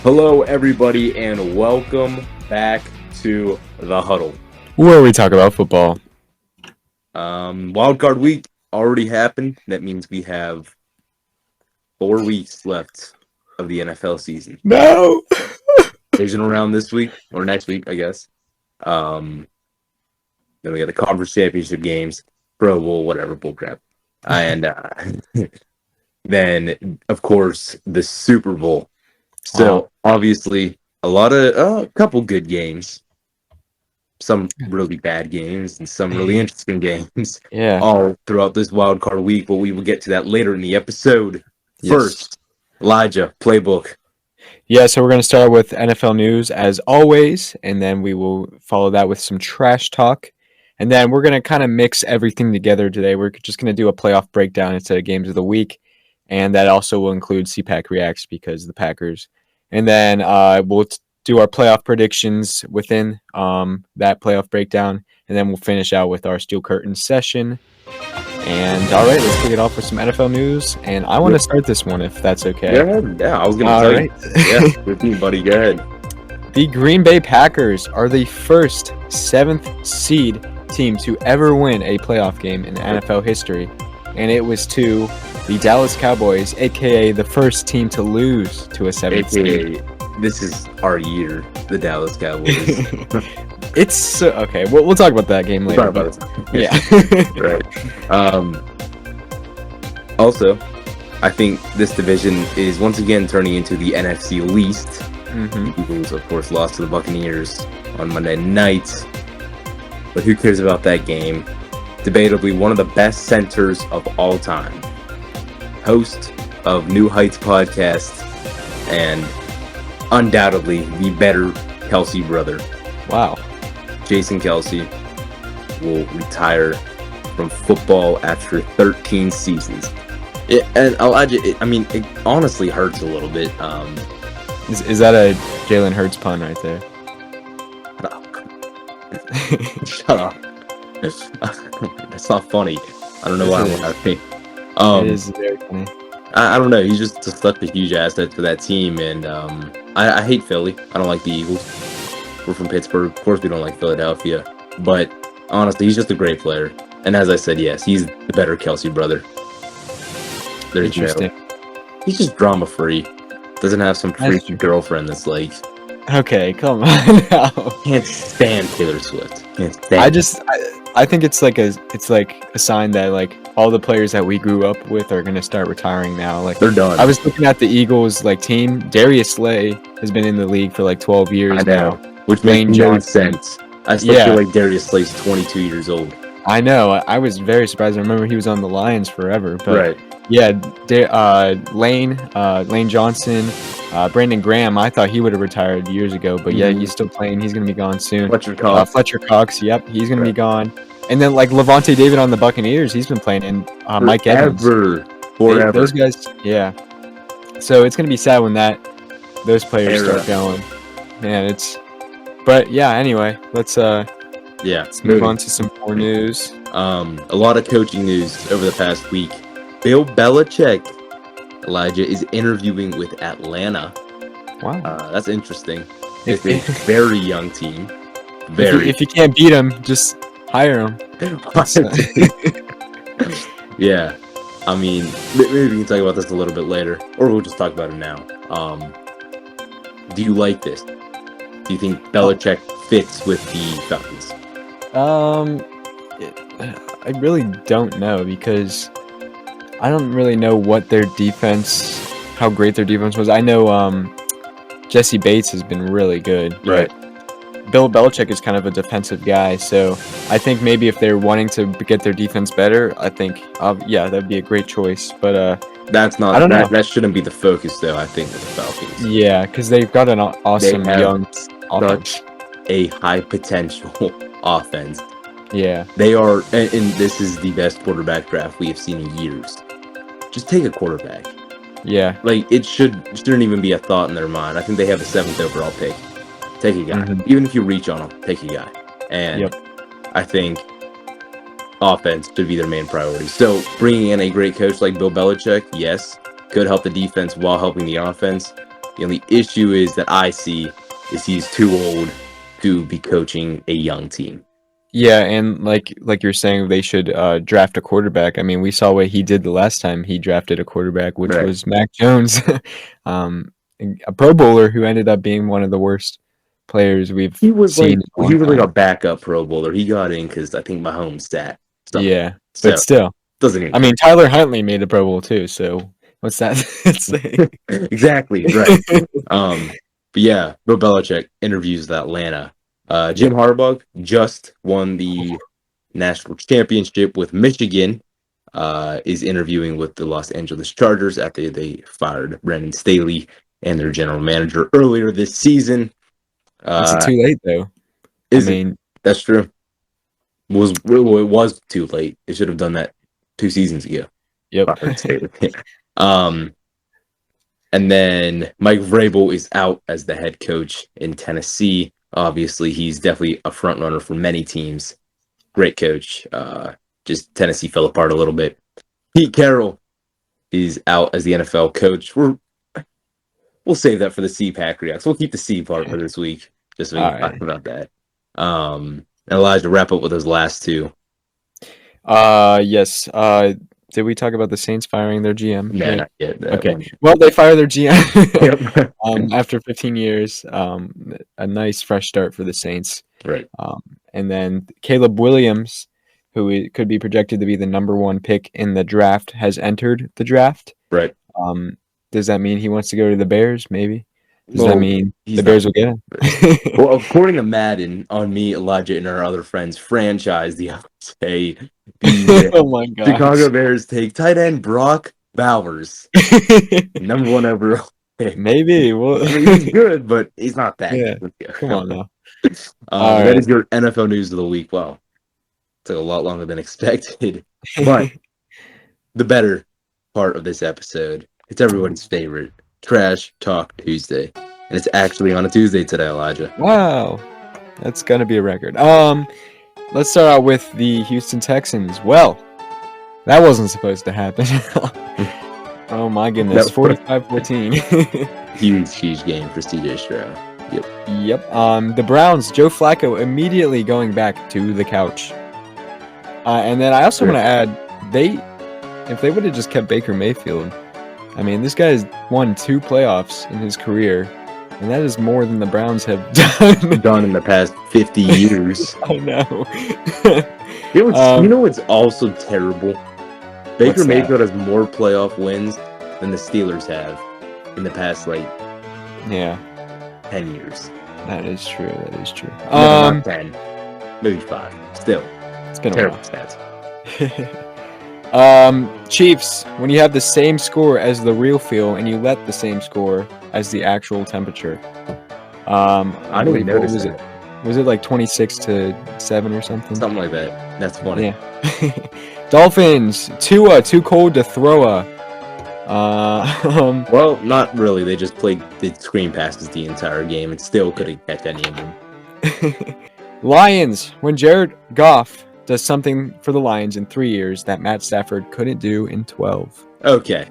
Hello, everybody, and welcome back to the Huddle. Where we talk about football. Wildcard week already happened. That means we have 4 weeks left of the NFL season. No! Division round this week, or next week, I guess. Then we got the conference championship games, Pro Bowl, whatever, bullcrap. And then, of course, the Super Bowl. So, obviously, a couple good games. Some really bad games and some really interesting games. Yeah. All throughout this wild card week, but we will get to that later in the episode. Yes. First, Elijah, Playbook. Yeah, so we're going to start with NFL news as always, and then we will follow that with some trash talk. And then we're going to kind of mix everything together today. We're just going to do a playoff breakdown instead of games of the week. And that also will include CPAC Reacts because of the Packers. And then we'll do our playoff predictions within that playoff breakdown. And then we'll finish out with our Steel Curtain session. And all right, let's kick it off with some NFL news. And I want to start this one if that's okay. Yeah, I was going to tell you. Yeah, with you, buddy. Go ahead. The Green Bay Packers are the first 7th seed team to ever win a playoff game in NFL history. And it was to the Dallas Cowboys, a.k.a. the first team to lose to a 7th seed. This is our year, the Dallas Cowboys. It's okay. We'll talk about that game later. Yeah. Right. Also, I think this division is once again turning into the NFC least. The Eagles, of course, lost to the Buccaneers on Monday night. But who cares about that game? Debatably one of the best centers of all time. Host of New Heights podcast and undoubtedly the better Kelsey brother. Wow. Jason Kelsey will retire from football after 13 seasons. And it honestly hurts a little bit. Is that a Jalen Hurts pun right there? Shut up. That's not funny. I don't know why I'm laughing. It is very funny. I don't know. He's just such a huge asset for that team, and I hate Philly. I don't like the Eagles. We're from Pittsburgh. Of course, we don't like Philadelphia. But honestly, he's just a great player. And as I said, yes, he's the better Kelsey brother. There's Interesting. He's just drama free. Doesn't have some freaky girlfriend that's like. Okay, come on now. Can't stand Taylor Swift. Can't stand. I think it's like a sign that like all the players that we grew up with are gonna start retiring now. Like they're done. I was looking at the Eagles team. Darius Slay has been in the league for 12 years now. Which makes no sense. I still feel like Darius Slay's 22 years old. I know. I was very surprised. I remember he was on the Lions forever. But right. Yeah, Lane Johnson, Brandon Graham. I thought he would have retired years ago, but yeah, he's still playing. He's going to be gone soon. Fletcher Cox. Yep, he's going to be gone. And then Levante David on the Buccaneers. He's been playing. And Mike Evans. Forever. Those guys. Yeah. So it's going to be sad when those players start going. Man, But yeah. Anyway, let's move on to some more news. A lot of coaching news over the past week. Bill Belichick, Elijah, is interviewing with Atlanta. Wow. That's interesting. It's a very young team. If you can't beat them, just hire them. Yeah. I mean, maybe we can talk about this a little bit later, or we'll just talk about it now. Do you like this? Do you think Belichick fits with the Falcons? I really don't know because I don't really know what their defense, how great their defense was. I know Jesse Bates has been really good, right? Bill Belichick is kind of a defensive guy, so I think maybe if they're wanting to get their defense better, I think that'd be a great choice. But that's not. I don't know. That shouldn't be the focus, though. I think with the Falcons. Yeah, because they've got an awesome young offense. Such a high potential offense. Yeah, they are, and this is the best quarterback draft we have seen in years. Just take a quarterback. Yeah, it shouldn't even be a thought in their mind. I think they have the 7th overall pick. Take a guy, even if you reach on him. Take a guy, and I think offense should be their main priority. So bringing in a great coach like Bill Belichick, yes, could help the defense while helping the offense. The only issue is that I see is he's too old to be coaching a young team. Yeah, and like you're saying, they should draft a quarterback. I mean, we saw what he did the last time he drafted a quarterback, which Right. was Mac Jones, a Pro Bowler who ended up being one of the worst players we've He was seen in a long like a time. backup Pro Bowler. He got in because I think Mahomes sat something. Yeah, but So still, doesn't even. I mean, Tyler Huntley made the Pro Bowl too. So what's that say? Exactly right. But yeah, Bill Belichick interviews with Atlanta. Jim Harbaugh just won the national championship with Michigan. Is interviewing with the Los Angeles Chargers after they fired Brandon Staley and their general manager earlier this season. Is it too late though? That's true. It was too late. They should have done that 2 seasons ago. Yep. And then Mike Vrabel is out as the head coach in Tennessee. Obviously, he's definitely a front runner for many teams. Great coach. Just Tennessee fell apart a little bit. Pete Carroll is out as the NFL coach. We'll save that for the CPAC reacts. We'll keep the C part for this week, just so we can talk about that. And Elijah, wrap up with those last two. Yes. Did we talk about the Saints firing their GM? No, not yet. Okay. Well, they fired their GM after 15 years. A nice fresh start for the Saints. Right. And then Caleb Williams, who could be projected to be the number 1 pick in the draft, has entered the draft. Right. Does that mean he wants to go to the Bears? Maybe. Does that mean the Bears will get him? Well, according to Madden, on me, Elijah, and our other friends, franchise the oh my god! Chicago Bears take tight end Brock Bowers, number 1 overall pick. Maybe. Well, I mean, he's good, but he's not that good. Come on now. That is your NFL news of the week. Wow, took a lot longer than expected, but the better part of this episode, it's everybody's favorite, Trash Talk Tuesday. And it's actually on a Tuesday today, Elijah. Wow. That's going to be a record. Let's start out with the Houston Texans. Well, that wasn't supposed to happen. Oh my goodness. 45-14. Huge game for CJ Stroud. Yep. The Browns, Joe Flacco immediately going back to the couch. And then I also want to add, if they would have just kept Baker Mayfield, I mean, this guy's won 2 playoffs in his career. And that is more than the Browns have done in the past 50 years. I know. You know what's also terrible? Baker Mayfield has more playoff wins than the Steelers have in the past, 10 years. That is true. Not 10, maybe 5. Still, it's been terrible stats. stats. Chiefs, when you have the same score as the real feel and you let the same score as the actual temperature. I didn't notice it. Was it like 26-7 or something? Something like that. That's funny. Yeah. Dolphins, Tua, too cold to throw well, not really. They just played the screen passes the entire game and still couldn't catch any of them. Lions, when Jared Goff does something for the Lions in 3 years that Matt Stafford couldn't do in 12. Okay.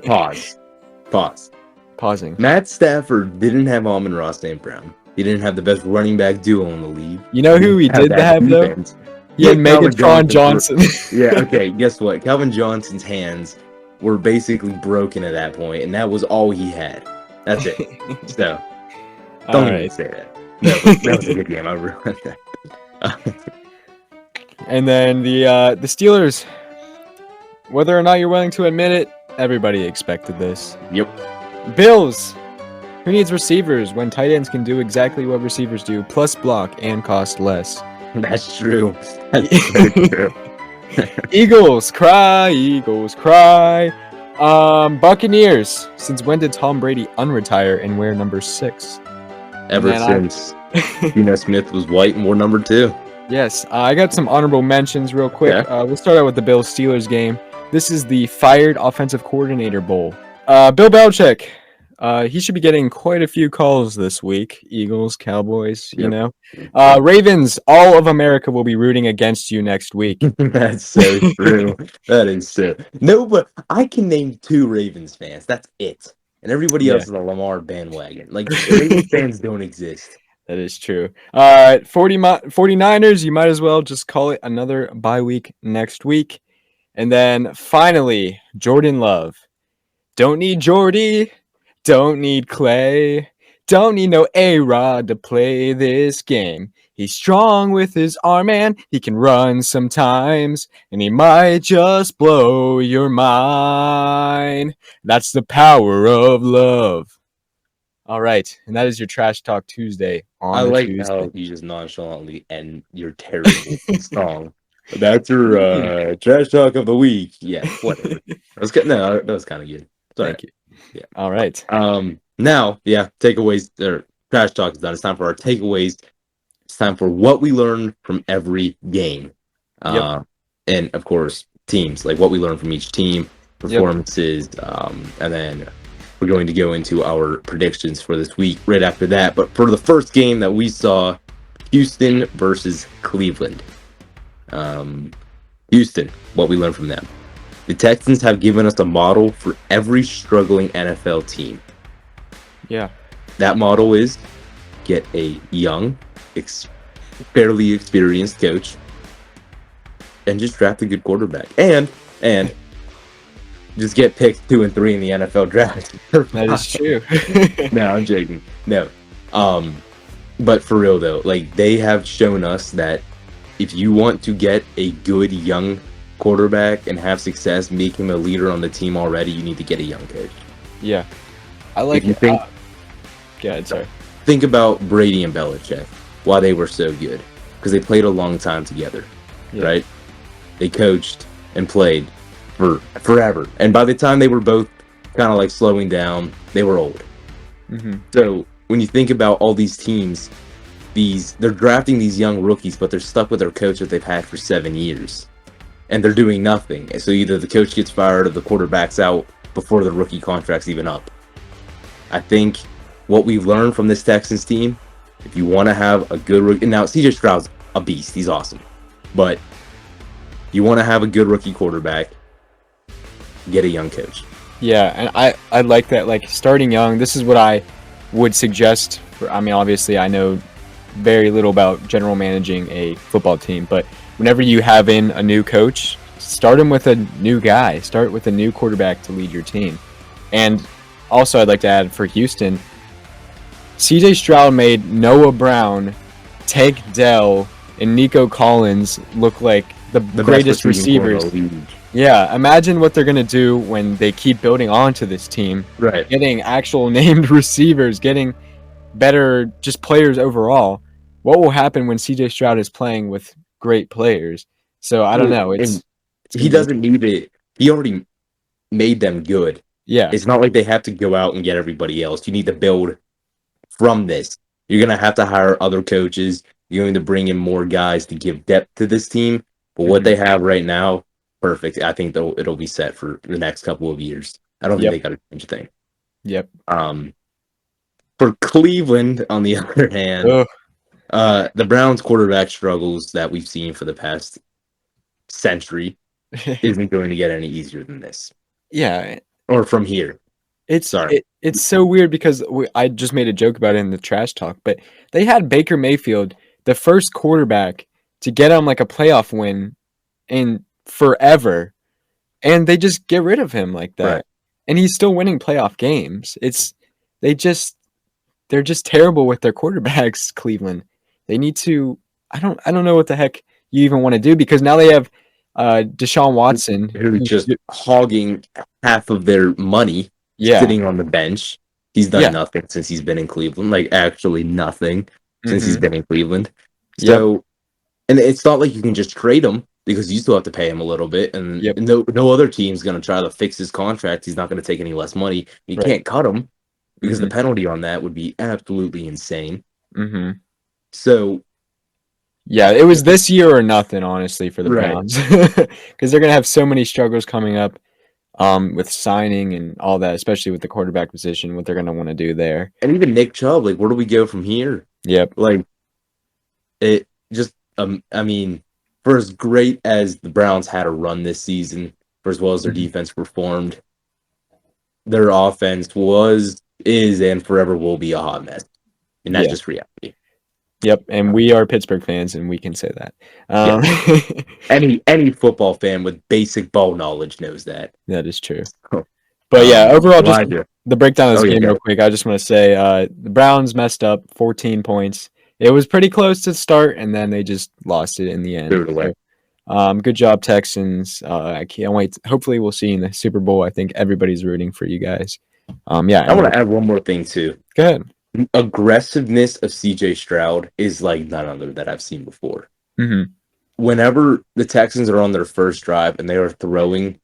Pause. Pausing. Matt Stafford didn't have Amon-Ra St. Brown. He didn't have the best running back duo in the league. You know who he did have, though? He had Megatron Johnson. Yeah, okay, guess what? Calvin Johnson's hands were basically broken at that point, and that was all he had. That's it. So, don't even say that. That was a good game. I realized that. And then the Steelers, whether or not you're willing to admit it, everybody expected this. Yep. Bills, who needs receivers when tight ends can do exactly what receivers do, plus block and cost less? That's true. That's very true. Eagles cry. Buccaneers, since when did Tom Brady unretire and wear number 6? Ever since Geno Smith was white and wore number 2. Yes, I got some honorable mentions real quick. Yeah. We'll start out with the Bills-Steelers game. This is the Fired Offensive Coordinator Bowl. Bill Belichick, he should be getting quite a few calls this week. Eagles, Cowboys, you know. Ravens, all of America will be rooting against you next week. That's so true. That is so. No, but I can name 2 Ravens fans. That's it. and everybody Yeah. else is a Lamar bandwagon. Like Ravens fans don't exist. That is true. 49ers, you might as well just call it another bye week next week. And then finally, Jordan Love. Don't need Jordy. Don't need Clay. Don't need no A-Rod to play this game. He's strong with his arm and he can run sometimes. And he might just blow your mind. That's the power of love. All right, and that is your Trash Talk Tuesday I on the like Tuesday. how you just nonchalantly end your terrible song. That's your trash talk of the week. Yeah, whatever. That was good. No, that was kind of good. Sorry. Thank you. Yeah. All right. Now, yeah, takeaways or trash talk is done. It's time for our takeaways. It's time for what we learned from every game. And of course, teams, like what we learned from each team, performances, and then we're going to go into our predictions for this week right after that. But for the first game that we saw, Houston versus Cleveland. Houston, what we learned from them. The Texans have given us a model for every struggling NFL team. Yeah. That model is get a young, fairly experienced coach and just draft a good quarterback. And just get picked 2 and 3 in the NFL draft. That is true. No, I'm joking. No. But for real though, like they have shown us that if you want to get a good young quarterback and have success, make him a leader on the team already, you need to get a young coach. Yeah. I like you think sorry. Think about Brady and Belichick, why they were so good. Because they played a long time together. Right? They coached and played for forever. And by the time they were both kind of like slowing down, they were old. Mm-hmm. So when you think about all these teams, they're drafting these young rookies, but they're stuck with their coach that they've had for 7 years. And they're doing nothing. And so either the coach gets fired or the quarterback's out before the rookie contract's even up. I think what we've learned from this Texans team, if you want to have a good rookie, and now CJ Stroud's a beast, he's awesome. But you want to have a good rookie quarterback, get a young coach. Yeah, and I like that, like starting young. This is what I would suggest. I mean, obviously, I know very little about general managing a football team, but whenever you have in a new coach, start him with a new guy. Start with a new quarterback to lead your team. And also, I'd like to add for Houston, CJ Stroud made Noah Brown, Tank Dell, and Nico Collins look like the greatest receivers. Yeah, imagine what they're going to do when they keep building onto this team. Right. Getting actual named receivers, getting better just players overall. What will happen when CJ Stroud is playing with great players? So I don't know. He doesn't need it. He already made them good. Yeah. It's not like they have to go out and get everybody else. You need to build from this. You're going to have to hire other coaches. You're going to bring in more guys to give depth to this team. But what they have right now, perfect. I think it'll be set for the next couple of years. I don't think they got to change a thing. Yep. For Cleveland, on the other hand, the Browns quarterback struggles that we've seen for the past century isn't going to get any easier than this. Yeah. Or from here. It's so weird because I just made a joke about it in the trash talk, but they had Baker Mayfield, the first quarterback to get on like a playoff win in forever, and they just get rid of him like that. Right. And he's still winning playoff games. They're just terrible with their quarterbacks, Cleveland. They need to I don't know what the heck you even want to do, because now they have Deshaun Watson, who's just hogging half of their money, sitting on the bench. He's done nothing since he's been in Cleveland, like actually nothing since he's been in Cleveland. So, and it's not like you can just trade him, because you still have to pay him a little bit, and no other team's going to try to fix his contract. He's not going to take any less money. You can't cut him, because the penalty on that would be absolutely insane. So, yeah, it was this year or nothing, honestly, for the Browns, because they're going to have so many struggles coming up with signing and all that, especially with the quarterback position, what they're going to want to do there. And even Nick Chubb, like, where do we go from here? Yep. Like, it just, I mean, for as great as the Browns had a run this season, for as well as their defense performed, their offense is, and forever will be a hot mess. And that's Yeah. just reality. Yep. And we are Pittsburgh fans, and we can say that. Any football fan with basic ball knowledge knows that. That is true. But yeah, overall, just Elijah. the breakdown of this game go real quick. I just want to say the Browns messed up 14 points. It was pretty close to start, and then they just lost it in the end. Threw it away. So, good job, Texans. I can't wait. Hopefully, we'll see you in the Super Bowl. I think everybody's rooting for you guys. Yeah. I want to add one more thing too. Go ahead. Aggressiveness of CJ Stroud is like none other that I've seen before. Mm-hmm. Whenever the Texans are on their first drive and they are throwing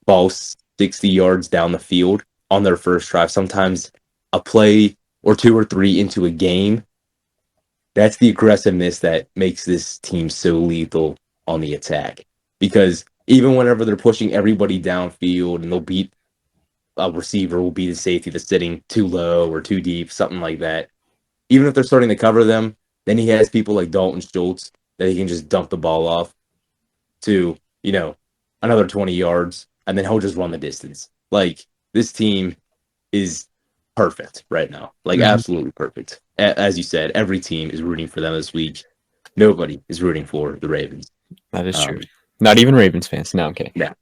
balls 60 yards down the field on their first drive, sometimes a play or two or three into a game, that's the aggressiveness that makes this team so lethal on the attack. Because even whenever they're pushing everybody downfield and they'll beat a receiver, will beat a safety that's sitting too low or too deep, something like that. Even if they're starting to cover them, then he has people like Dalton Schultz that he can just dump the ball off to, another 20 yards, and then he'll just run the distance. Like, this team is perfect right now. Like, absolutely perfect. As you said, every team is rooting for them this week. Nobody is rooting for the Ravens. That is true. Not even Ravens fans. No, I'm kidding. Yeah.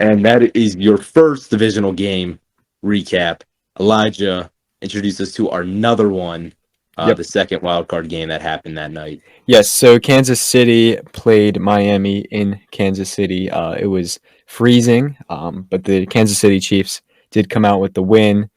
And that is your first divisional game recap. Elijah introduced us to another one, the second wildcard game that happened that night. Yes, so Kansas City played Miami in Kansas City. It was freezing, but the Kansas City Chiefs did come out with the win,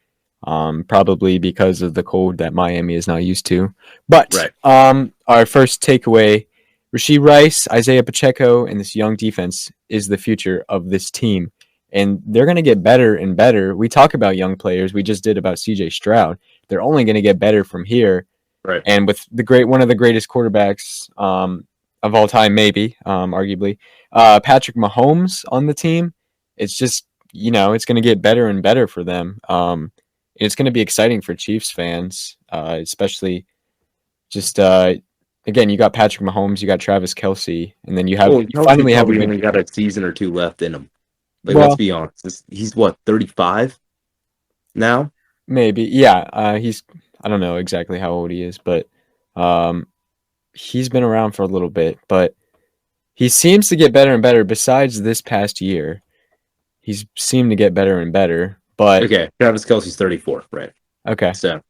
probably because of the cold that Miami is now used to. But our first takeaway, Rashee Rice, Isaiah Pacheco, and this young defense is the future of this team. And they're going to get better and better. We talk about young players. We just did about CJ Stroud. They're only going to get better from here. Right. And with one of the greatest quarterbacks of all time, maybe, arguably, Patrick Mahomes on the team, it's just, it's going to get better and better for them. It's going to be exciting for Chiefs fans, especially just, again, you got Patrick Mahomes, you got Travis Kelce, and then you finally have only got a season or two left in him. Like, let's be honest. He's what, 35 now? Maybe. Yeah. I don't know exactly how old he is, but he's been around for a little bit, but he seems to get better and better. Besides this past year, he's seemed to get better and better. But okay, Travis Kelce's 34, right? Okay. So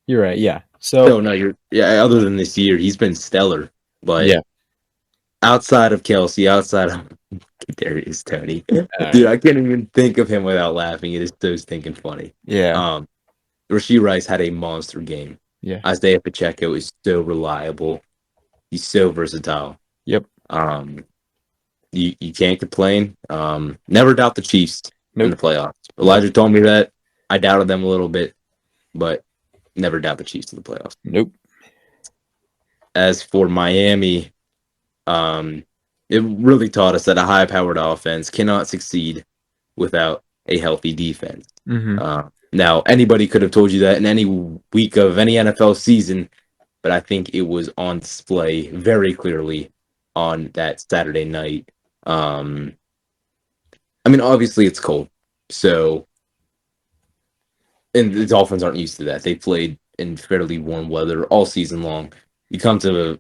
you're right, yeah. So no, other than this year, he's been stellar. But yeah. Outside of Kelce, outside of Darius Toney, dude, I can't even think of him without laughing. It is so stinking funny. Yeah. Rashee Rice had a monster game. Yeah. Isaiah Pacheco is so reliable. He's so versatile. Yep. You can't complain. Never doubt the Chiefs in the playoffs. Elijah told me that. I doubted them a little bit, but never doubt the Chiefs in the playoffs. Nope. As for Miami, it really taught us that a high-powered offense cannot succeed without a healthy defense. Mm-hmm. Now, anybody could have told you that in any week of any NFL season, but I think it was on display very clearly on that Saturday night. Obviously it's cold, so, and the Dolphins aren't used to that. They played in fairly warm weather all season long. You come to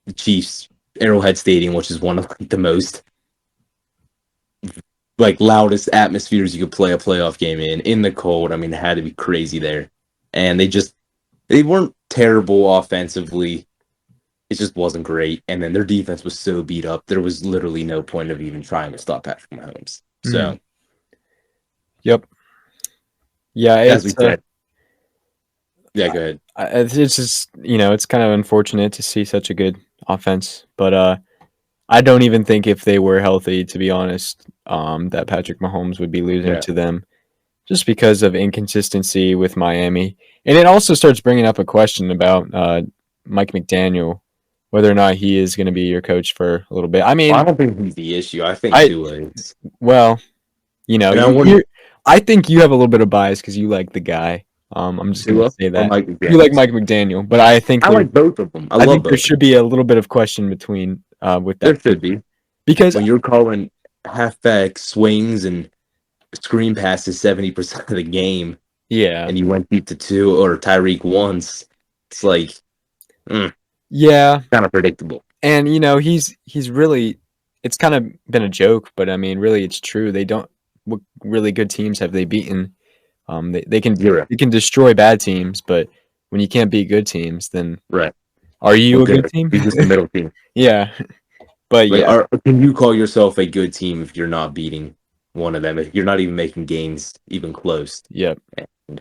the Chiefs Arrowhead Stadium, which is one of the most loudest atmospheres you could play a playoff game in the cold. It had to be crazy there. And they weren't terrible offensively. It just wasn't great. And then their defense was so beat up, there was literally no point of even trying to stop Patrick Mahomes. So, yep. Yeah, as we said. Yeah, go ahead. It's just, it's kind of unfortunate to see such a good offense, but I don't even think if they were healthy, to be honest, that Patrick Mahomes would be losing to them just because of inconsistency with Miami. And it also starts bringing up a question about Mike McDaniel, whether or not he is going to be your coach for a little bit. I don't think he's the issue. I think Tua is. Well, I think you have a little bit of bias because you like the guy. I'm just going to say that. You like Mike McDaniel, but I think I like both of them. I love think there should be a little bit of question between with that. There should be. Because when you're calling halfback swings and screen passes 70% of the game, Yeah. and you went deep to 2 or Tyreek once. It's like, Yeah. kind of predictable. And he's really, it's kind of been a joke, but I mean, really, it's true. They don't. What really good teams have they beaten? They can Zero. destroy bad teams, but when you can't beat good teams, then Right. are you Well, a good good. team? He's just a middle team. Yeah, but Like, yeah, can you call yourself a good team if you're not beating one of them? If you're not even making games even close? yeah, And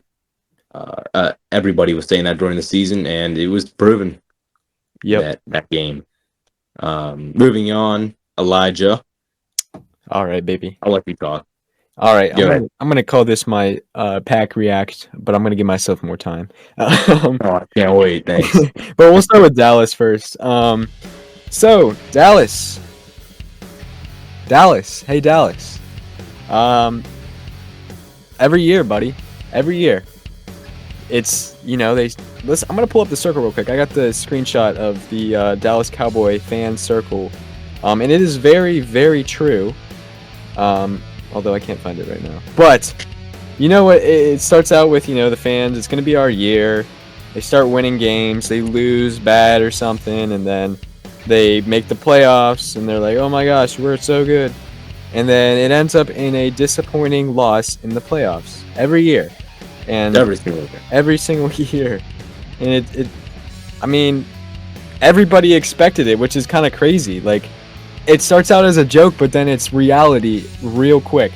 everybody was saying that during the season, and it was proven yep. that game. Moving on, Elijah. All right, baby. I'll let you talk. All right, Go ahead. I'm gonna call this my pack react, but I'm gonna give myself more time. Oh, I can't wait. Thanks. But we'll start with Dallas first. So Dallas, hey Dallas. Every year, buddy, every year. It's they listen. I'm gonna pull up the circle real quick. I got the screenshot of the Dallas Cowboy fan circle, and it is very, very true. Although I can't find it right now. But you know what? It starts out with the fans. It's gonna be our year. They start winning games. They lose bad or something, and then they make the playoffs, and they're like, "Oh my gosh, we're so good." And then it ends up in a disappointing loss in the playoffs every year. And Every single year. every single year. And I mean, everybody expected it, which is kind of crazy. Like, it starts out as a joke, but then it's reality real quick.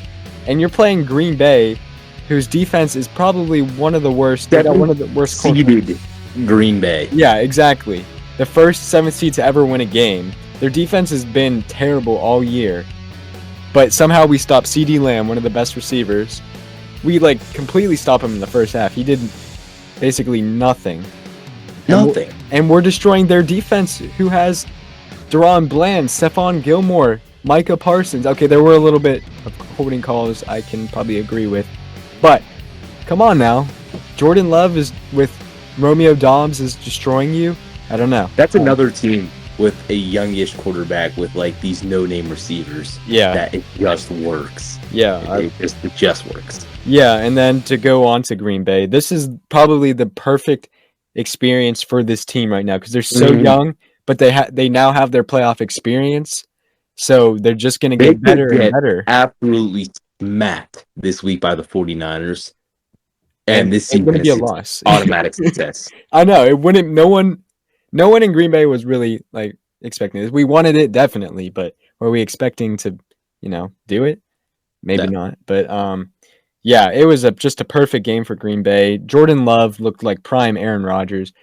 And you're playing Green Bay, whose defense is probably one of the worst. They got one of the worst seeded Green Bay. Yeah, exactly. The first 7th seed to ever win a game. Their defense has been terrible all year. But somehow we stopped CeeDee Lamb, one of the best receivers. We completely stopped him in the first half. He did basically nothing. And we're destroying their defense, who has Deron Bland, Stephon Gilmore, Micah Parsons. Okay, there were a little bit of holding calls I can probably agree with. But come on now. Jordan Love is with Romeo Dobbs is destroying you. I don't know. That's another team with a youngish quarterback with these no-name receivers. Yeah. That it just works. Yeah. It just works. Yeah, and then to go on to Green Bay, this is probably the perfect experience for this team right now because they're so young, but they now have their playoff experience, so they're just going to get better and better. Absolutely smacked this week by the 49ers, and this season going to be a loss. Automatic success. I know it wouldn't. No one in Green Bay was really expecting this. We wanted it definitely, but were we expecting to, do it? Maybe not, but yeah, it was just a perfect game for Green Bay. Jordan Love looked like prime Aaron Rodgers.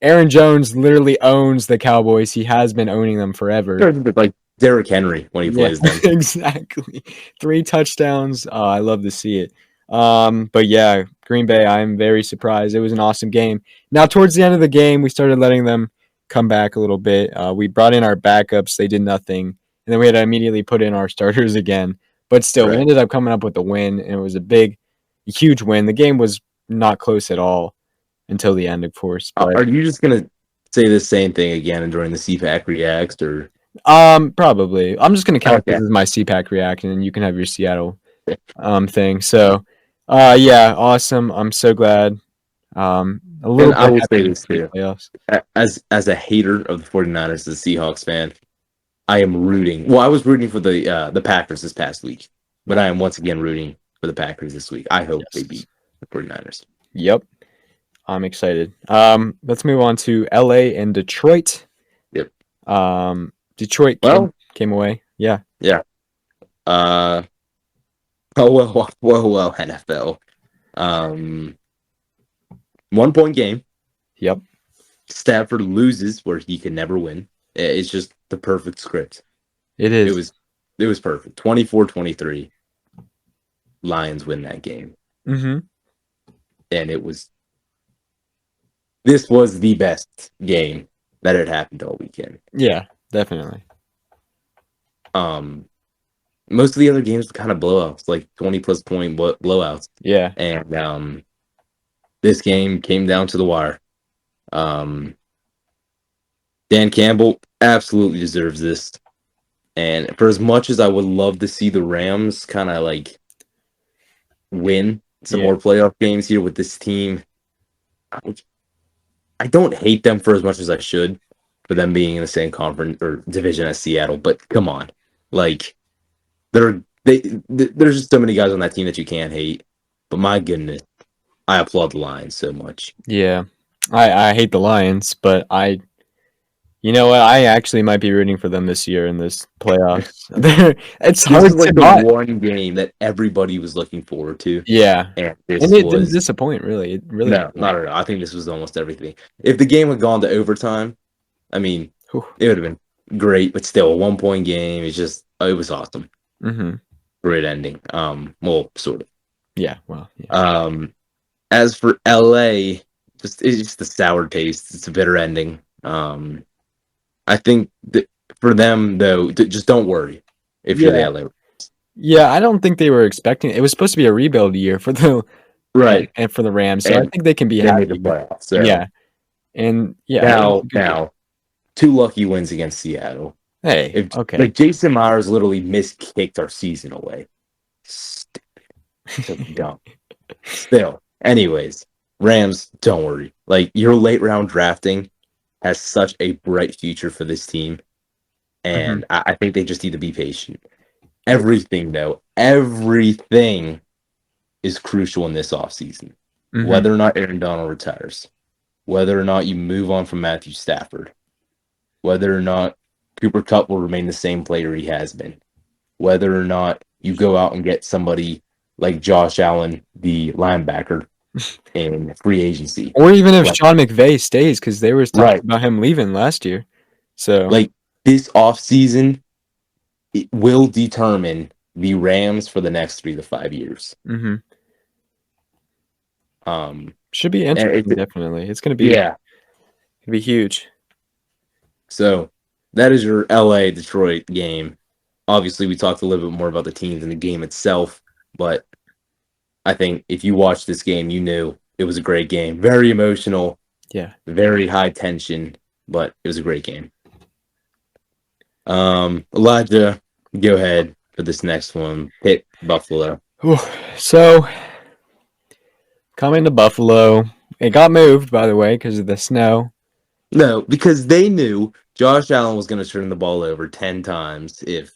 Aaron Jones literally owns the Cowboys. He has been owning them forever. Like Derrick Henry when he plays them. Exactly. 3 touchdowns. Oh, I love to see it. But yeah, Green Bay, I'm very surprised. It was an awesome game. Now, towards the end of the game, we started letting them come back a little bit. We brought in our backups. They did nothing. And then we had to immediately put in our starters again. But still, we ended up coming up with a win, and it was a huge win. The game was not close at all until the end, of course. But, are you just gonna say the same thing again during the CPAC reacts, or? Probably. I'm just gonna count this as my CPAC react, and then you can have your Seattle thing. So, yeah, awesome. I'm so glad. A little. I will say this too. Playoffs. As a hater of the 49ers, as a Seahawks fan, I am rooting. Well, I was rooting for the Packers this past week, but I am once again rooting for the Packers this week. I hope they beat the 49ers. Yep. I'm excited. Let's move on to LA and Detroit. Yep. Detroit came away. Yeah. Yeah. Oh well, NFL. 1-point game. Yep. Stafford loses where he can never win. It's just the perfect script. It is. It was perfect. 24-23. Lions win that game. Mm-hmm. And this was the best game that had happened all weekend. Yeah, definitely. Most of the other games were kind of blowouts, like 20+ point blowouts. Yeah. And this game came down to the wire. Dan Campbell absolutely deserves this. And for as much as I would love to see the Rams kind of win some Yeah. more playoff games here with this team. I don't hate them for as much as I should for them being in the same conference or division as Seattle, but come on. Like there's just so many guys on that team that you can't hate. But my goodness, I applaud the Lions so much. Yeah. I hate the Lions, but you know what? I actually might be rooting for them this year in this playoffs. It's This hard is to like the not. one game that everybody was looking forward to. Yeah. And And this it didn't was disappoint, really. It really no, didn't. not at all. I think this was almost everything. If the game had gone to overtime, I mean, Whew. it would have been great, but still a 1 point game. It was awesome. Mm-hmm. Great ending. Well, sort of. Yeah, well, yeah. As for LA, it's just a sour taste. It's a bitter ending. I think that for them though, just don't worry if you're the Yeah. LA. Yeah, I don't think they were expecting it was supposed to be a rebuild year for the Right. and for the Rams, so I And think they can be they made the happy with playoffs. So yeah. And yeah, now 2 lucky wins against Seattle. hey, If okay. like Jason Myers literally miskicked our season away. Stupid. So dumb. Still. Anyways, Rams, don't worry. Like your late round drafting has such a bright future for this team. And I think they just need to be patient. Everything is crucial in this offseason. Whether or not Aaron Donald retires, whether or not you move on from Matthew Stafford, whether or not Cooper Kupp will remain the same player he has been, whether or not you go out and get somebody like Josh Allen, the linebacker, in free agency. Or even if Like, Sean McVay stays, because they were talking right. about him leaving last year. So Like this offseason, it will determine the Rams for the next 3 to 5 years. Should be interesting, definitely. It's gonna be huge. So that is your LA Detroit game. Obviously, we talked a little bit more about the teams and the game itself, but I think if you watched this game, you knew it was a great game. Very emotional. Yeah. Very high tension, but it was a great game. Elijah, go ahead for this next one. Pick Buffalo. So coming to Buffalo, it got moved, by the way, because of the snow. No, because they knew Josh Allen was going to turn the ball over 10 times if...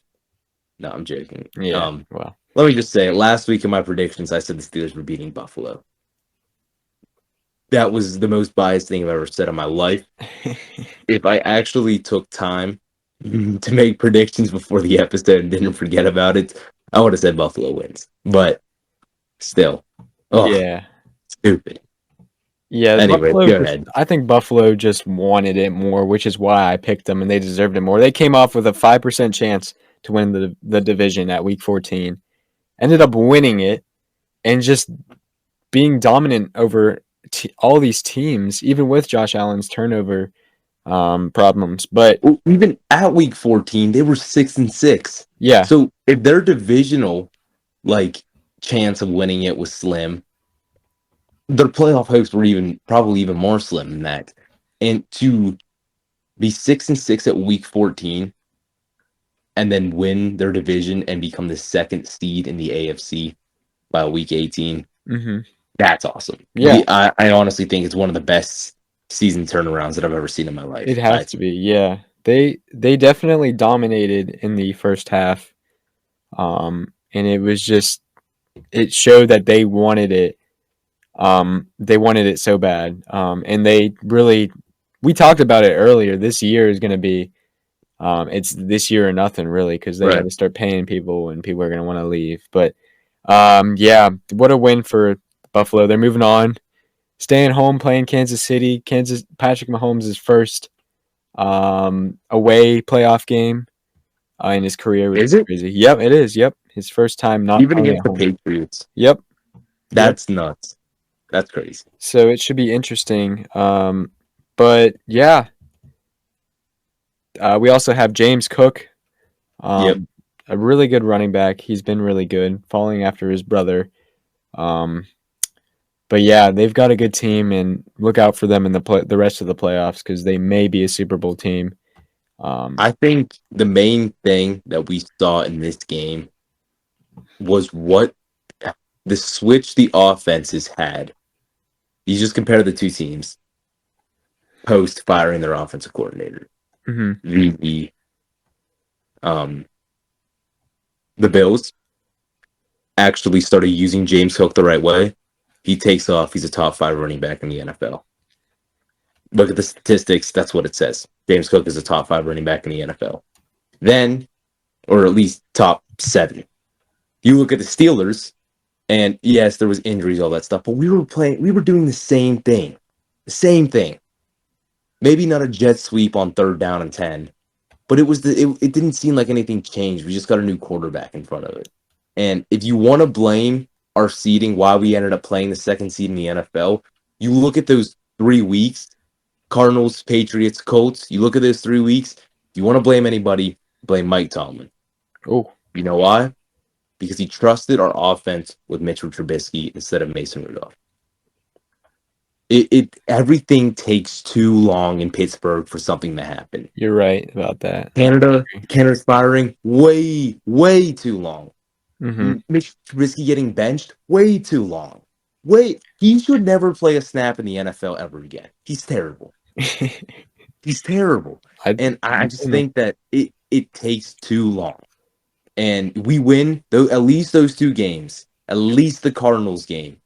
No, I'm joking. Yeah, well. Let me just say, last week in my predictions, I said the Steelers were beating Buffalo. That was the most biased thing I've ever said in my life. If I actually took time to make predictions before the episode and didn't forget about it, I would have said Buffalo wins. But still. Yeah. Stupid. Yeah, anyway, go ahead. I think Buffalo just wanted it more, which is why I picked them, and they deserved it more. They came off with a 5% chance to win the division at Week 14, ended up winning it, and just being dominant over all these teams, even with Josh Allen's turnover problems. But even at Week 14, they were 6-6. Yeah. So if their divisional chance of winning it was slim, their playoff hopes were probably even more slim than that. And to be 6-6 at Week 14 and then win their division and become the second seed in the AFC by Week 18, that's awesome. Yeah. I honestly think it's one of the best season turnarounds that I've ever seen in my life. It has to be, yeah. They definitely dominated in the first half. And it was just, it showed that they wanted it. They wanted it so bad. And they really, we talked about it earlier. This year is going to be, it's this year or nothing really, because they got to start paying people and people are going to want to leave. But yeah, what a win for Buffalo. They're moving on, staying home, playing Kansas City. Patrick Mahomes' first away playoff game in his career, which is crazy. Yep, it is. Yep, his first time not even against the Patriots. Yep, that's nuts. That's crazy. So it should be interesting. But yeah, we also have James Cook, a really good running back. He's been really good, following after his brother. But yeah, they've got a good team, and look out for them in the rest of the playoffs because they may be a Super Bowl team. I think the main thing that we saw in this game was what the switch the offenses had. You just compare the two teams post firing their offensive coordinator. Mm-hmm. The Bills actually started using James Cook the right way. He takes off. He's a top 5 running back in the NFL. Look at the statistics. That's what it says. James Cook is a top 5 running back in the NFL. Then, or at least top 7. You look at the Steelers, and yes, there was injuries, all that stuff, but we were doing the same thing. The same thing. Maybe not a jet sweep on 3rd down and 10, but it didn't seem like anything changed. We just got a new quarterback in front of it. And if you want to blame our seeding, why we ended up playing the 2nd seed in the NFL, you look at those 3 weeks, Cardinals, Patriots, Colts, you look at those 3 weeks, if you want to blame anybody, blame Mike Tomlin. Oh. You know why? Because he trusted our offense with Mitchell Trubisky instead of Mason Rudolph. Everything takes too long in Pittsburgh for something to happen. You're right about that. Canada's firing way, way too long. Mm-hmm. Mitch Trubisky getting benched way too long. He should never play a snap in the NFL ever again. He's terrible. He's terrible. I just think that it takes too long. And we win at least those 2 games, at least the Cardinals game,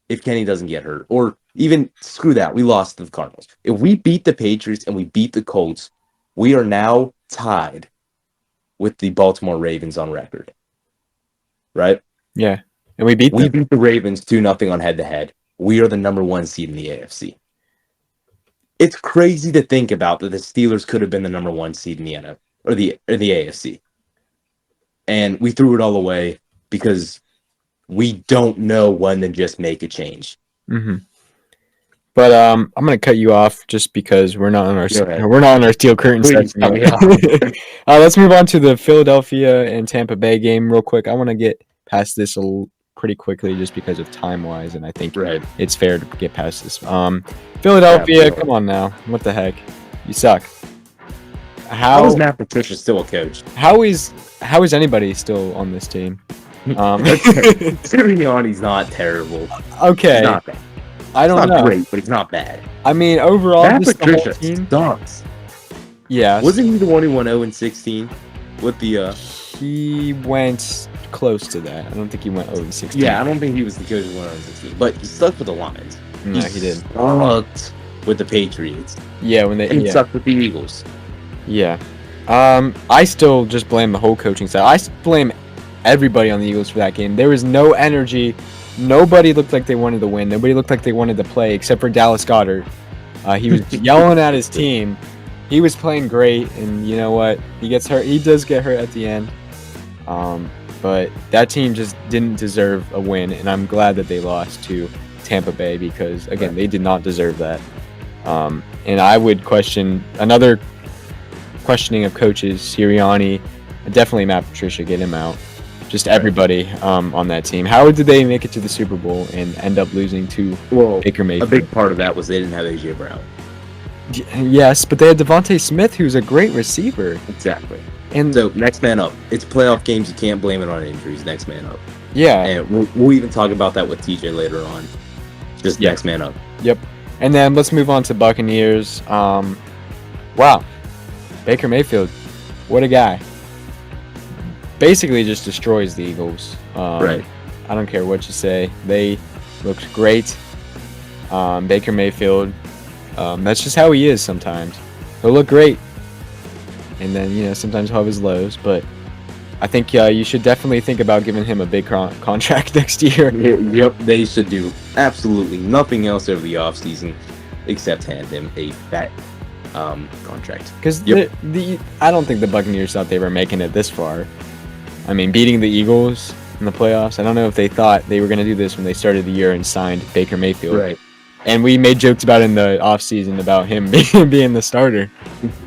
if Kenny doesn't get hurt. Or even, screw that, we lost to the Cardinals. If we beat the Patriots and we beat the Colts, we are now tied with the Baltimore Ravens on record. Right? Yeah. And we beat the Ravens 2-0 on head-to-head. We are the number 1 seed in the AFC. It's crazy to think about that the Steelers could have been the number 1 seed in the NFL or the AFC. And we threw it all away because we don't know when to just make a change. Mm-hmm. But I'm gonna cut you off just because we're not on our steel curtain section. Let's move on to the Philadelphia and Tampa Bay game real quick. I want to get past this pretty quickly just because of time wise, and I think it's fair to get past this. Philadelphia, come on now, what the heck? You suck. How is Matt Patricia still a coach? How is anybody still on this team? Sirianni's not terrible. Okay. He's not bad. I don't know. He's not great, but he's not bad. I mean, overall, Matt Patricia sucks. Yeah. Wasn't he the one who went 0-16 with the? He went close to that. I don't think he went 0-16. Yeah, I don't think he was the coach who went 0-16, but he stuck with the Lions. No, he did. Sucked with the Patriots. Yeah, he sucked with the Eagles. Yeah. I still just blame the whole coaching staff. I blame everybody on the Eagles for that game. There was no energy. Nobody looked like they wanted to win. Nobody looked like they wanted to play except for Dallas Goedert. He was yelling at his team. He was playing great, and you know what? He gets hurt. He does get hurt at the end. But that team just didn't deserve a win, and I'm glad that they lost to Tampa Bay because, again, they did not deserve that. And I would question another questioning of coaches, Sirianni, definitely Matt Patricia, get him out. Just everybody on that team. How did they make it to the Super Bowl and end up losing to Baker Mayfield? A big part of that was they didn't have A.J. Brown. Yes, but they had Devontae Smith, who's a great receiver. Exactly. And so, next man up. It's playoff games. You can't blame it on injuries. Next man up. Yeah. And we'll even talk about that with TJ later on. Just next man up. Yep. And then let's move on to Buccaneers. Wow. Baker Mayfield. What a guy. Basically just destroys the Eagles. Right. I don't care what you say. They looked great. Baker Mayfield, that's just how he is sometimes. He'll look great. And then, sometimes he'll have his lows. But I think you should definitely think about giving him a big contract next year. Yep, they should do absolutely nothing else over the offseason except hand him a fat contract. Because I don't think the Buccaneers thought they were making it this far. I mean, beating the Eagles in the playoffs, I don't know if they thought they were going to do this when they started the year and signed Baker Mayfield. Right. And we made jokes about in the offseason about him being the starter.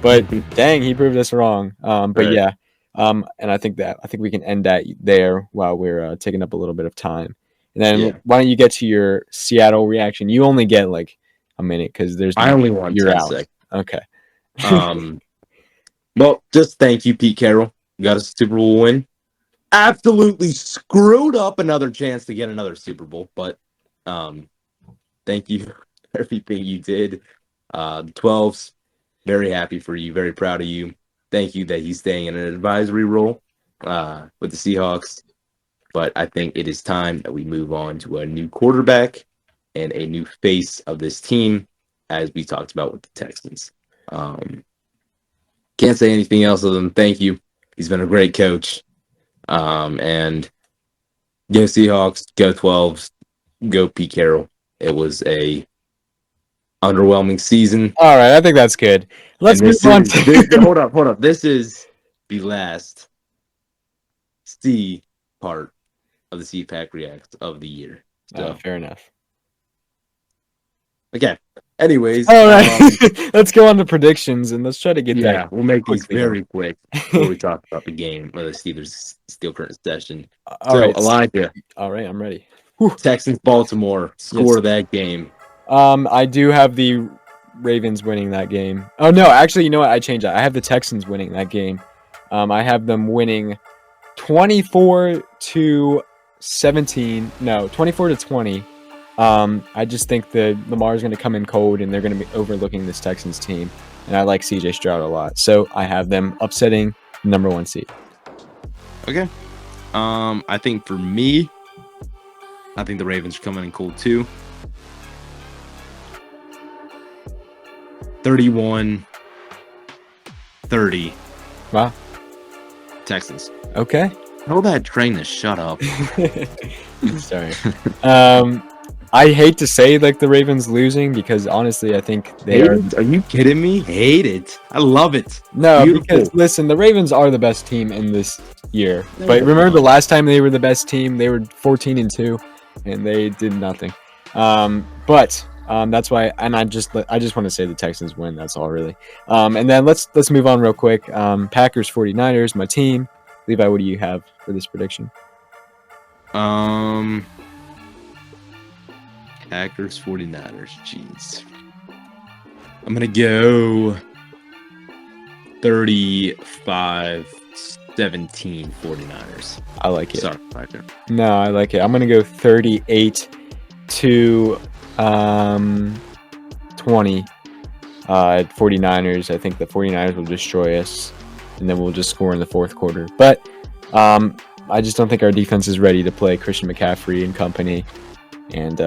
But dang, he proved us wrong. But yeah, and I think we can end that there while we're taking up a little bit of time. And then why don't you get to your Seattle reaction? You only get like a minute because I only want 10 seconds. Okay. Well, just thank you, Pete Carroll. You got a Super Bowl win. absolutely screwed up another chance to get another Super Bowl. But thank you for everything you did. The 12s, very happy for you, very proud of you. Thank you that he's staying in an advisory role with the Seahawks. But I think it is time that we move on to a new quarterback and a new face of this team, as we talked about with the Texans. Can't say anything else other than thank you. He's been a great coach. And go Seahawks, go 12s, go Pete Carroll. It was a underwhelming season. All right, I think that's good. Let's move on to hold up. This is the last C part of the CPAC React of the year. So, fair enough. Okay. Anyways, all right. Let's go on to predictions and let's try to get that. Yeah, we'll make these very quick before we talk about the game or the Steelers Steel Curtain session. All right, Elijah. All right, I'm ready. Texans Baltimore, score that game. I do have the Ravens winning that game. Oh no, actually, you know what? I changed that. I have the Texans winning that game. I have them winning 24-17. No, 24-20. I just think that Lamar's going to come in cold and they're going to be overlooking this Texans team. And I like CJ Stroud a lot. So I have them upsetting the number 1 seed. Okay. I think for me, I think the Ravens are coming in cold too. 31-30. Wow. Texans. Okay. Tell that train to shut up. Sorry. I hate to say like the Ravens losing because honestly I think they are. Are you kidding me? Hate it. I love it. No, Beautiful. because listen, the Ravens are the best team in this year. But remember the last time they were the best team, they were 14-2, and they did nothing. But that's why, and I just want to say the Texans win. That's all really. And then let's move on real quick. Packers 49ers, my team. Levi, what do you have for this prediction? Packers 49ers. Jeez. I'm going to go 35-17 49ers. I like it. Sorry, Roger. No, I like it. I'm going to go 38-20. 49ers. I think the 49ers will destroy us, and then we'll just score in the fourth quarter. But I just don't think our defense is ready to play Christian McCaffrey and company. And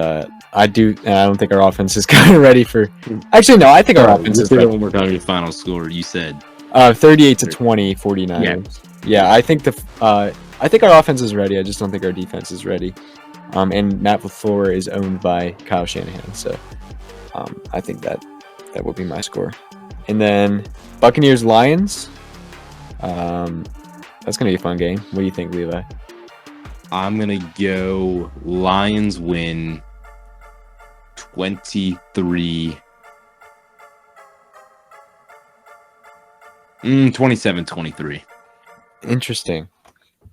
I don't think our offense is kind of ready for. Actually, no, I think our offense is ready. One more time, your final score. You said 38-20 49ers. Yeah, I think our offense is ready. I just don't think our defense is ready. And Matt LaFleur is owned by Kyle Shanahan, so I think that will be my score. And then Buccaneers Lions. That's gonna be a fun game. What do you think, Levi? I'm gonna go Lions win 23. 27-23. Interesting.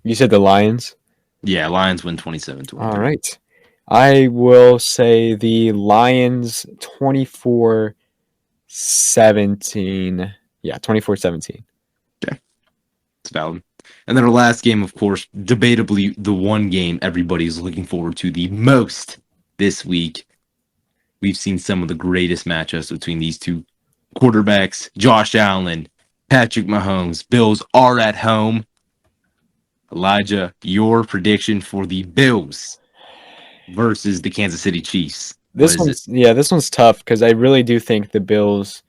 You said the Lions? Yeah, Lions win 27-23. All right. I will say the Lions 24-17. Yeah, 24-17. Okay. It's valid. And then our last game, of course, debatably the one game everybody's looking forward to the most this week. We've seen some of the greatest matchups between these two quarterbacks. Josh Allen, Patrick Mahomes. Bills are at home. Elijah, your prediction for the Bills versus the Kansas City Chiefs. This one's tough because I really do think the Bills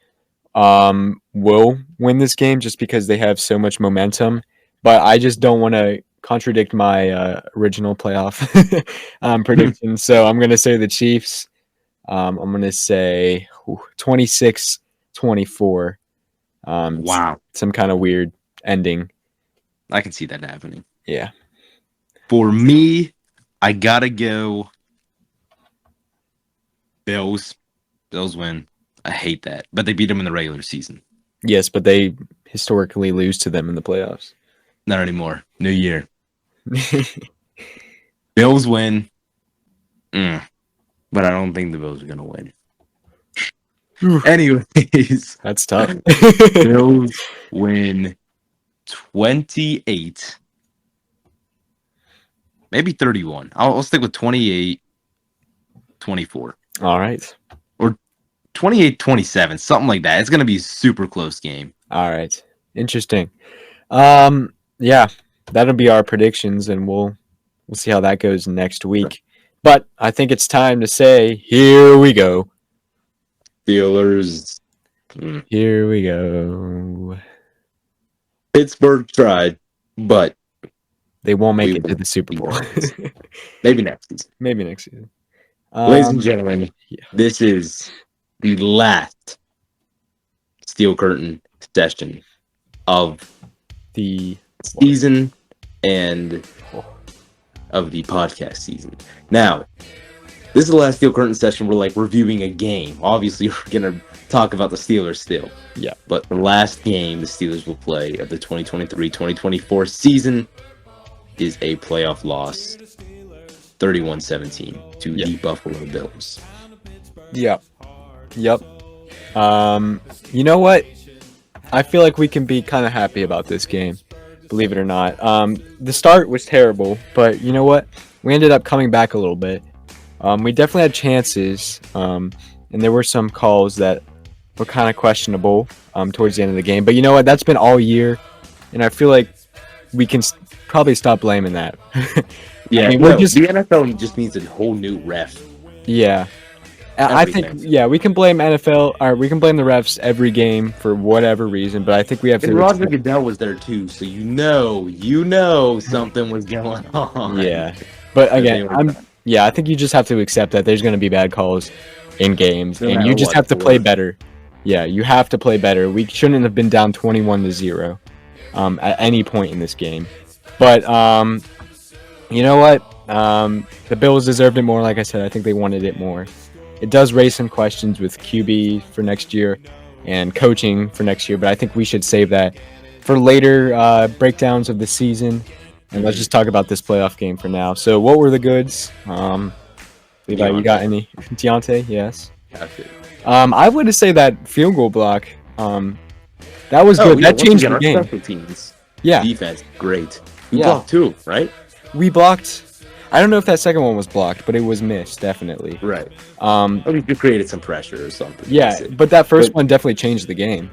will win this game just because they have so much momentum. But I just don't want to contradict my original playoff prediction. So I'm going to say the Chiefs. I'm going to say 26-24. Wow. Some kind of weird ending. I can see that happening. Yeah. For me, I got to go Bills. Bills win. I hate that. But they beat them in the regular season. Yes, but they historically lose to them in the playoffs. Not anymore. New year. Bills win. But I don't think the Bills are going to win. Anyways. That's tough. Bills win 28-17. maybe 31. I'll stick with 28-24. All right. Or 28-27, something like that. It's going to be a super close game. All right. Interesting. Yeah, that'll be our predictions, and we'll see how that goes next week. But I think it's time to say, here we go. Steelers. Here we go. Pittsburgh tried, but they won't make it to the Super Bowl. Maybe next season. Maybe next season. Ladies and gentlemen, this is the last Steel Curtain session of the season and of the podcast season. Now, this is the last Steel Curtain session. We're like reviewing a game. Obviously, we're gonna talk about the Steelers still. Yeah. But the last game the Steelers will play of the 2023-2024 season is a playoff loss, 31-17 to the Buffalo Bills. Yep. You know what? I feel like we can be kind of happy about this game, believe it or not. The start was terrible, but you know what? We ended up coming back a little bit. We definitely had chances, and there were some calls that were kind of questionable towards the end of the game. But you know what? That's been all year, and I feel like we can probably stop blaming that. Yeah, the NFL just needs a whole new ref. Yeah. I think, we can blame NFL, or we can blame the refs every game for whatever reason, but I think we have to. And Roger Goodell was there too, so you know something was going on. Yeah, but again, I think you just have to accept that there's going to be bad calls in games, and you just have to play better. Yeah, you have to play better. We shouldn't have been down 21-0 at any point in this game. But you know what? The Bills deserved it more. Like I said, I think they wanted it more. It does raise some questions with QB for next year and coaching for next year, but I think we should save that for later breakdowns of the season. And let's just talk about this playoff game for now. So what were the goods? Levi, you got any? Deontay, yes. I would say that field goal block. That was good. That changed the game. Teams. Yeah. Defense, great. We blocked too, right? We blocked. I don't know if that second one was blocked, but it was missed, definitely. Right. I mean, you created some pressure or something. Yeah, but that first one definitely changed the game.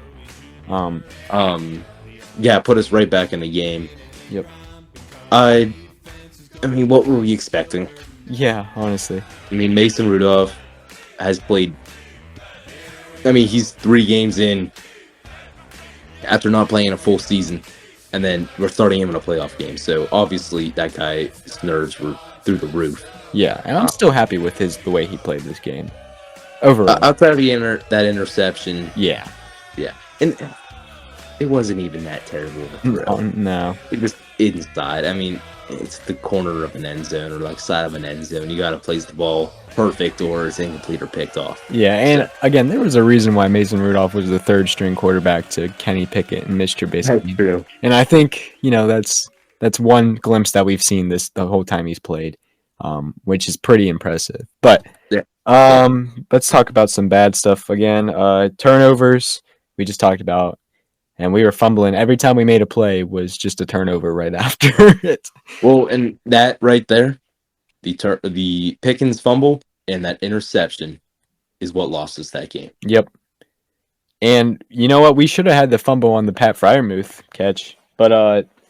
Yeah, put us right back in the game. Yep. I mean, what were we expecting? Yeah, honestly. I mean, Mason Rudolph has played. I mean, he's 3 games in after not playing a full season. And then we're starting him in a playoff game. So obviously that guy's nerves were through the roof. Yeah, and I'm still happy with the way he played this game. Overall. Outside of that interception. Yeah. Yeah. And it wasn't even that terrible. No. It was inside. I mean, it's the corner of an end zone or like side of an end zone. You got to place the ball perfect or it's incomplete or picked off. Yeah, and again, there was a reason why Mason Rudolph was the 3rd string quarterback to Kenny Pickett and Mitch Trubisky. That's true. And I think, that's one glimpse that we've seen the whole time he's played, which is pretty impressive. But let's talk about some bad stuff again. Turnovers, we just talked about. And we were fumbling. Every time we made a play was just a turnover right after it. Well, and that right there, the Pickens fumble and that interception is what lost us that game. Yep. And you know what? We should have had the fumble on the Pat Freiermuth catch. But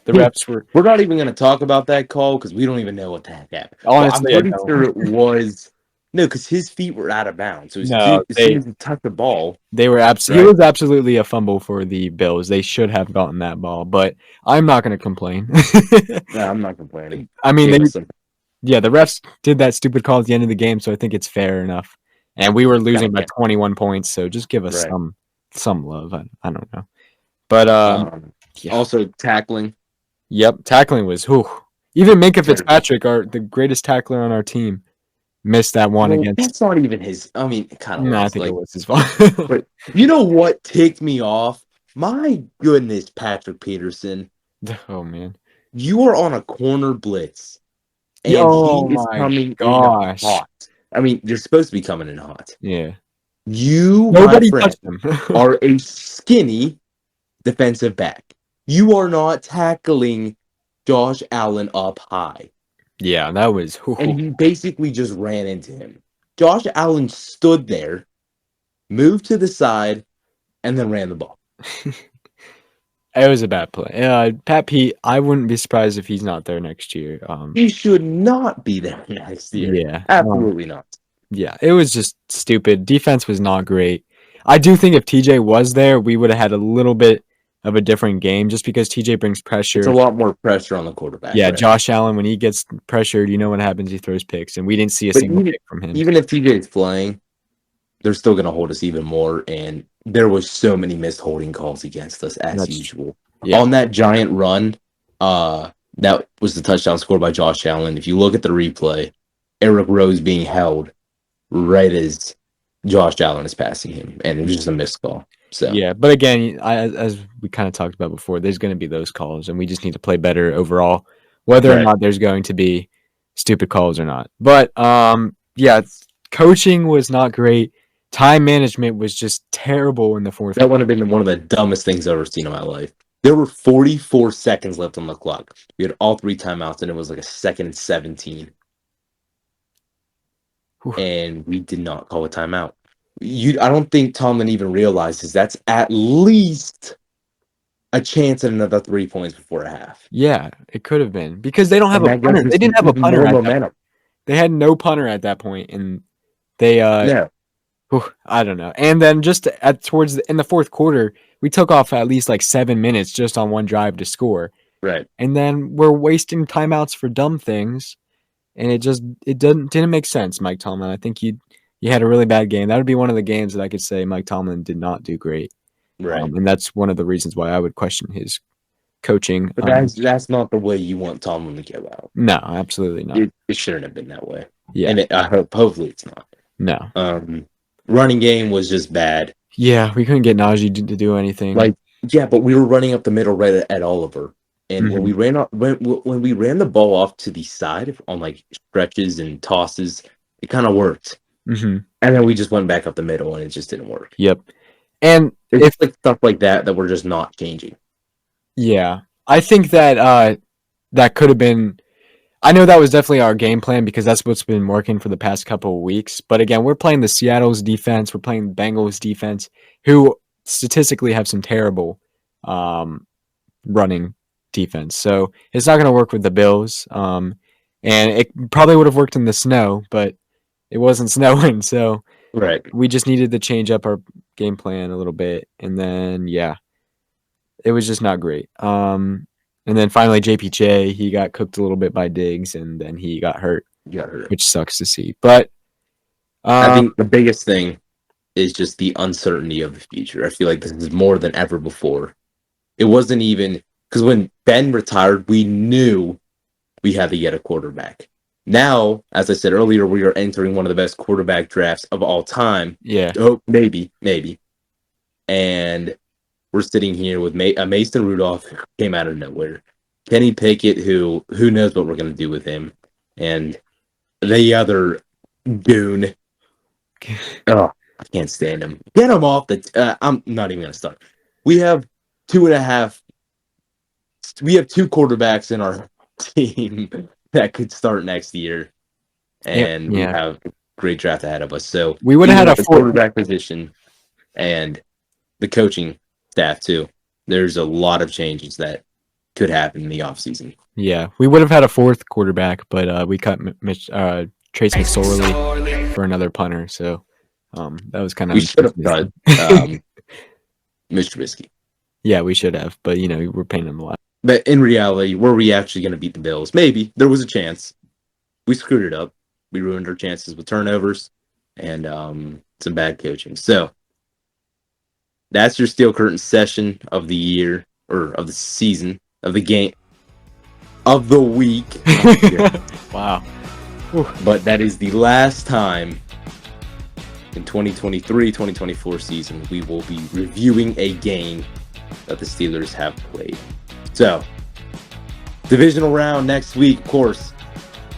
the refs were... We're not even going to talk about that call because we don't even know what the heck happened. Honestly, I'm pretty sure it was... No, because his feet were out of bounds. So as soon as he touched the ball, they were It was absolutely a fumble for the Bills. They should have gotten that ball, but I'm not going to complain. No, I'm not complaining. I mean, the refs did that stupid call at the end of the game, so I think it's fair enough. And we were losing by 21 points, so just give us some love. I don't know, but also tackling. Yep, tackling was even Minkah Fitzpatrick, the greatest tackler on our team. Missed that one against. That's not even his. I mean, kind of. No, I think it was his fault. But you know what ticked me off? My goodness, Patrick Peterson. Oh man, you are on a corner blitz, and he is coming in hot. I mean, you're supposed to be coming in hot. Yeah. Nobody touched him. Are a skinny defensive back. You are not tackling Josh Allen up high. Yeah, that was. And he basically just ran into him. Josh Allen stood there, moved to the side, and then ran the ball. It was a bad play. Pat Pete, I wouldn't be surprised if he's not there next year. He should not be there next year. Yeah, Absolutely not. yeah, it was just stupid. Defense was not great. I do think if TJ was there, we would have had a little bit of a different game just because TJ brings pressure. It's a lot more pressure on the quarterback. Yeah, right? Josh Allen, when he gets pressured, you know what happens. He throws picks, and we didn't see a single pick from him. Even if TJ is playing, they're still going to hold us even more. And there was so many missed holding calls against us as usual. Yeah. On that giant run, that was the touchdown scored by Josh Allen. If you look at the replay, Eric Rose being held right as Josh Allen is passing him, and it was just a missed call. So yeah, but again, as we kind of talked about before, there's going to be those calls, and we just need to play better overall, whether or not there's going to be stupid calls or not. But yeah, coaching was not great. Time management was just terrible in the fourth. That would have been one of the dumbest things I've ever seen in my life. There were 44 seconds left on the clock. We had all 3 timeouts, and it was like a 2nd and 17. And we did not call a timeout. I don't think Tomlin even realizes that's at least a chance at another 3 points before a half. Yeah, it could have been because they don't have a punter. They didn't have a punter. They had no punter at that point, and they I don't know. And then just in the fourth quarter, we took off at least like 7 minutes just on one drive to score. Right. And then we're wasting timeouts for dumb things. And it didn't make sense, Mike Tomlin. I think you had a really bad game. That would be one of the games that I could say Mike Tomlin did not do great. Right. And that's one of the reasons why I would question his coaching. But that's not the way you want Tomlin to go out. No, absolutely not. It shouldn't have been that way. Yeah. And hopefully it's not. No. Running game was just bad. Yeah, we couldn't get Najee to do anything. But we were running up the middle right at Oliver. And when we ran the ball off to the side on like stretches and tosses, it kind of worked. Mm-hmm. And then we just went back up the middle, and it just didn't work. Yep. And it's like stuff like that we're just not changing. Yeah, I think that that could have been. I know that was definitely our game plan because that's what's been working for the past couple of weeks. But again, we're playing the Seattle's defense. We're playing the Bengals defense, who statistically have some terrible running defense. So it's not going to work with the Bills. And it probably would have worked in the snow, but it wasn't snowing. So we just needed to change up our game plan a little bit. And then, yeah, it was just not great. And then finally, JPJ, he got cooked a little bit by Diggs, and then he got hurt. Which sucks to see. But I think the biggest thing is just the uncertainty of the future. I feel like this is more than ever before. It wasn't even because when Ben retired, we knew we had to get a quarterback. Now, as I said earlier, we are entering one of the best quarterback drafts of all time. Yeah. Oh, maybe. And we're sitting here with Mason Rudolph, who came out of nowhere. Kenny Pickett, who knows what we're going to do with him. And the other goon. Oh, I can't stand him. Get him off the... I'm not even going to start. We have 2.5... We have 2 quarterbacks in our team that could start next year. And we have a great draft ahead of us. So we would have had a quarterback position and the coaching staff too. There's a lot of changes that could happen in the offseason. Yeah, we would have had a 4th quarterback, but we cut Trace McSorley for another punter. So that was kind of... We should have cut Mitch Trubisky. Yeah, we should have, but we're paying him a lot. But in reality, were we actually going to beat the Bills? Maybe. There was a chance. We screwed it up. We ruined our chances with turnovers and some bad coaching. So that's your Steel Curtain session of the year, or of the season, of the game, of the week. Wow. But that is the last time in 2023-2024 season we will be reviewing a game that the Steelers have played. So, divisional round next week, of course.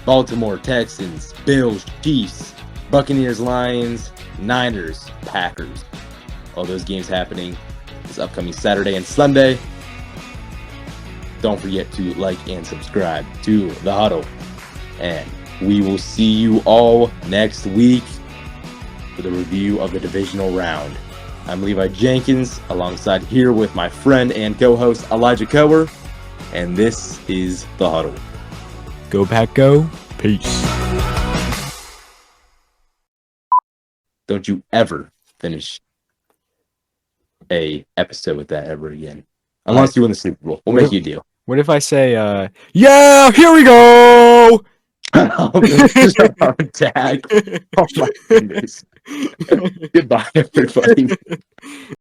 Baltimore, Texans, Bills, Chiefs, Buccaneers, Lions, Niners, Packers. All those games happening this upcoming Saturday and Sunday. Don't forget to like and subscribe to The Huddle. And we will see you all next week for the review of the divisional round. I'm Levi Jenkins, alongside here with my friend and co-host Elijah Cower, and this is The Huddle. Go Pack Go. Peace. Don't you ever finish a episode with that ever again. Unless you win the Super Bowl. We'll make you a deal. What if I say, yeah, here we go! Tag. Oh my goodness. Goodbye, everybody.